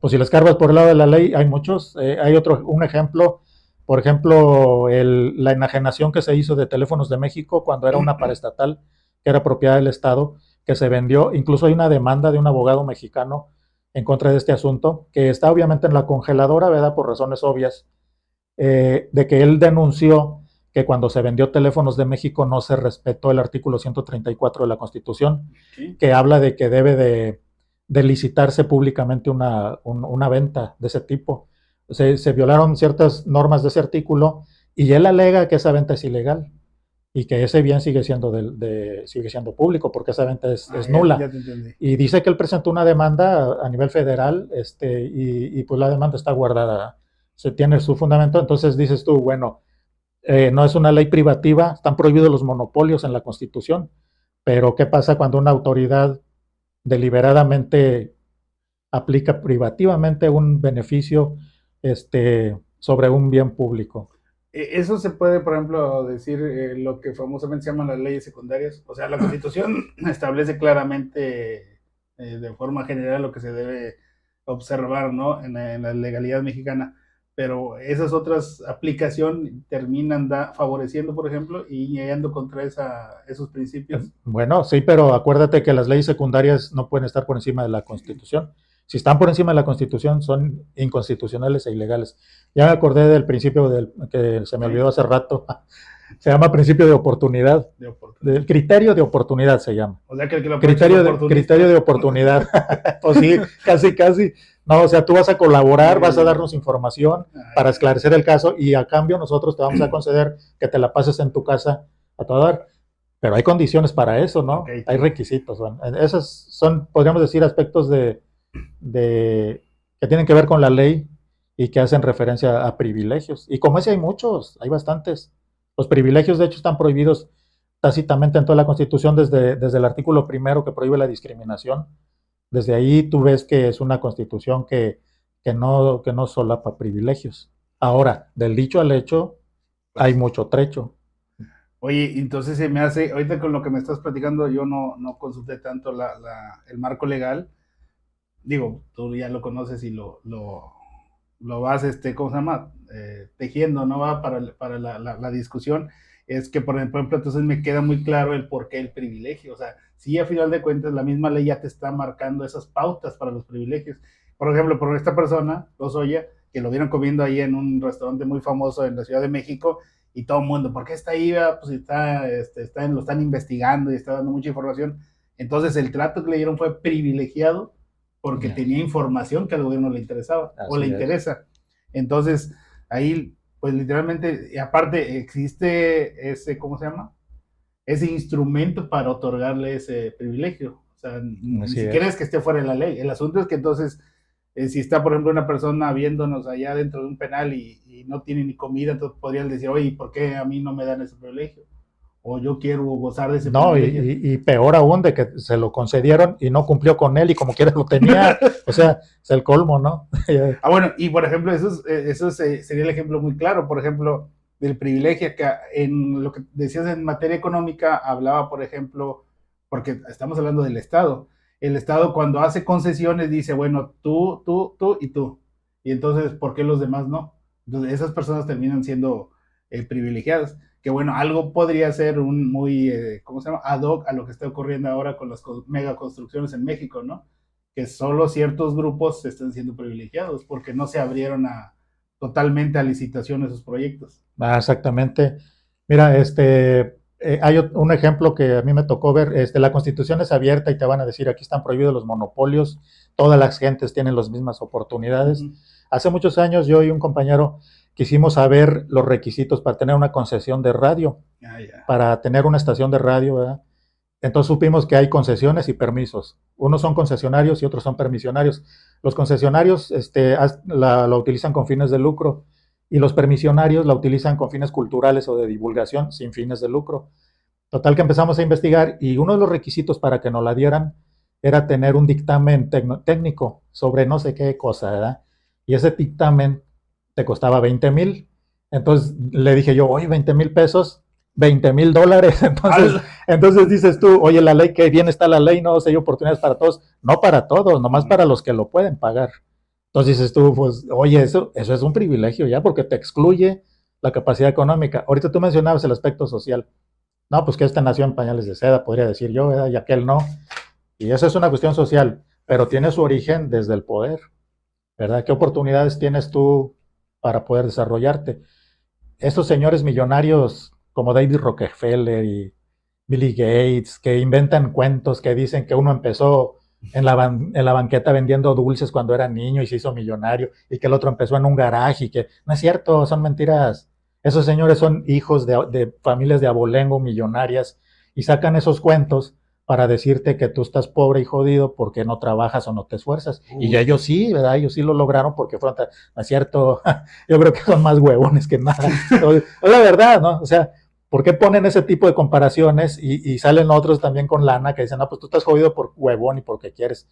pues si le escarbas por el lado de la ley, hay muchos. Hay un ejemplo, por ejemplo, la enajenación que se hizo de Teléfonos de México cuando era una paraestatal, que era propiedad del Estado, que se vendió. Incluso hay una demanda de un abogado mexicano en contra de este asunto, que está obviamente en la congeladora, ¿verdad? Por razones obvias, de que él denunció que cuando se vendió Teléfonos de México no se respetó el artículo 134 de la Constitución, ¿Sí? que habla de que debe de licitarse públicamente una venta de ese tipo. Se violaron ciertas normas de ese artículo y él alega que esa venta es ilegal y que ese bien sigue siendo público porque esa venta es Ya nula. te entendí. Y dice que él presentó una demanda a nivel federal, y pues la demanda está guardada, se tiene su fundamento. Entonces dices tú, bueno, no es una ley privativa, están prohibidos los monopolios en la Constitución, pero ¿qué pasa cuando una autoridad deliberadamente aplica privativamente un beneficio sobre un bien público? Eso se puede, por ejemplo, decir lo que famosamente se llaman las leyes secundarias. O sea, la Constitución establece claramente, de forma general, lo que se debe observar, ¿no? En la legalidad mexicana. Pero esas otras aplicaciones terminan favoreciendo, por ejemplo, y yendo contra esos principios. Bueno, sí, pero acuérdate que las leyes secundarias no pueden estar por encima de la Constitución. Si están por encima de la Constitución, son inconstitucionales e ilegales. Ya me acordé del principio que se me Sí, olvidó hace rato. Se llama principio de oportunidad. de oportunidad. Del criterio de oportunidad se llama. O sea, que el que lo aprovecha es Criterio oportunista. de oportunidad. Pues sí, casi, casi. No, o sea, tú vas a colaborar, vas a darnos información para esclarecer el caso y a cambio nosotros te vamos a conceder que te la pases en tu casa a todo dar. Pero hay condiciones para eso, ¿no? Okay. Hay requisitos. Bueno, esos son, podríamos decir, aspectos que tienen que ver con la ley y que hacen referencia a privilegios. Y como ese hay muchos, hay bastantes. Los privilegios, de hecho, están prohibidos tácitamente en toda la Constitución desde el artículo primero que prohíbe la discriminación. Desde ahí tú ves que es una Constitución que no solapa privilegios. Ahora, del dicho al hecho, hay mucho trecho. Oye, entonces se me hace, ahorita con lo que me estás platicando, yo no consulté tanto el marco legal. Digo, tú ya lo conoces y lo vas, ¿cómo se llama? Tejiendo, ¿no? Va para la discusión. Es que, por ejemplo, entonces me queda muy claro el por qué el privilegio. O sea, sí, a final de cuentas, la misma ley ya te está marcando esas pautas para los privilegios. Por ejemplo, por esta persona, Lozoya, que lo vieron comiendo ahí en un restaurante muy famoso en la Ciudad de México, y todo el mundo, ¿por qué está ahí? Pues lo están investigando y está dando mucha información. Entonces, el trato que le dieron fue privilegiado porque tenía información que al gobierno le interesaba o le interesa. Entonces, ahí, pues literalmente, y aparte existe ese, ¿cómo se llama? Ese instrumento para otorgarle ese privilegio. O sea, ni siquiera es que esté fuera de la ley. El asunto es que entonces, si está, por ejemplo, una persona viéndonos allá dentro de un penal y no tiene ni comida, entonces podrían decir, oye, ¿por qué a mí no me dan ese privilegio? O yo quiero gozar de ese privilegio. Y peor aún de que se lo concedieron y no cumplió con él y como quiera lo tenía. O sea, es el colmo, ¿no? Bueno, y por ejemplo, eso sería el ejemplo muy claro, por ejemplo, del privilegio que en lo que decías en materia económica, hablaba, por ejemplo, porque estamos hablando del Estado. El Estado cuando hace concesiones dice, bueno, tú y tú. Y entonces, ¿por qué los demás no? Entonces, esas personas terminan siendo privilegiadas. Que bueno, algo podría ser un muy, ¿cómo se llama? Ad hoc a lo que está ocurriendo ahora con las megaconstrucciones en México, ¿no? Que solo ciertos grupos están siendo privilegiados porque no se abrieron totalmente a licitación esos proyectos. Exactamente. Mira, hay un ejemplo que a mí me tocó ver. La Constitución es abierta y te van a decir aquí están prohibidos los monopolios, todas las gentes tienen las mismas oportunidades. Hace muchos años yo y un compañero quisimos saber los requisitos para tener una concesión de radio, para tener una estación de radio, ¿verdad? Entonces supimos que hay concesiones y permisos. Unos son concesionarios y otros son permisionarios. Los concesionarios la utilizan con fines de lucro y los permisionarios la utilizan con fines culturales o de divulgación sin fines de lucro. Total que empezamos a investigar y uno de los requisitos para que nos la dieran era tener un dictamen técnico sobre no sé qué cosa, ¿verdad? Y ese dictamen te costaba 20,000. Entonces le dije yo, oye, 20,000 pesos, $20,000. Entonces dices tú, oye, la ley, que bien está la ley, no, o sea, hay oportunidades para todos. No para todos, nomás para los que lo pueden pagar. Entonces dices tú, pues, oye, eso es un privilegio ya, porque te excluye la capacidad económica. Ahorita tú mencionabas el aspecto social. No, pues que esta nació en pañales de seda, podría decir yo, ¿verdad? Y aquel no. Y eso es una cuestión social, pero tiene su origen desde el poder, ¿verdad? ¿Qué oportunidades tienes tú para poder desarrollarte? Estos señores millonarios como David Rockefeller y Billy Gates, que inventan cuentos que dicen que uno empezó en la banqueta vendiendo dulces cuando era niño y se hizo millonario, y que el otro empezó en un garaje, y que no es cierto, son mentiras. Esos señores son hijos de familias de abolengo millonarias y sacan esos cuentos para decirte que tú estás pobre y jodido porque no trabajas o no te esfuerzas. Y ellos sí, ¿verdad? Ellos sí lo lograron porque fueron, no es cierto, yo creo que son más huevones que nada. Es la verdad, ¿no? O sea, ¿por qué ponen ese tipo de comparaciones y salen otros también con lana que dicen, no, pues tú estás jodido por huevón y porque quieres?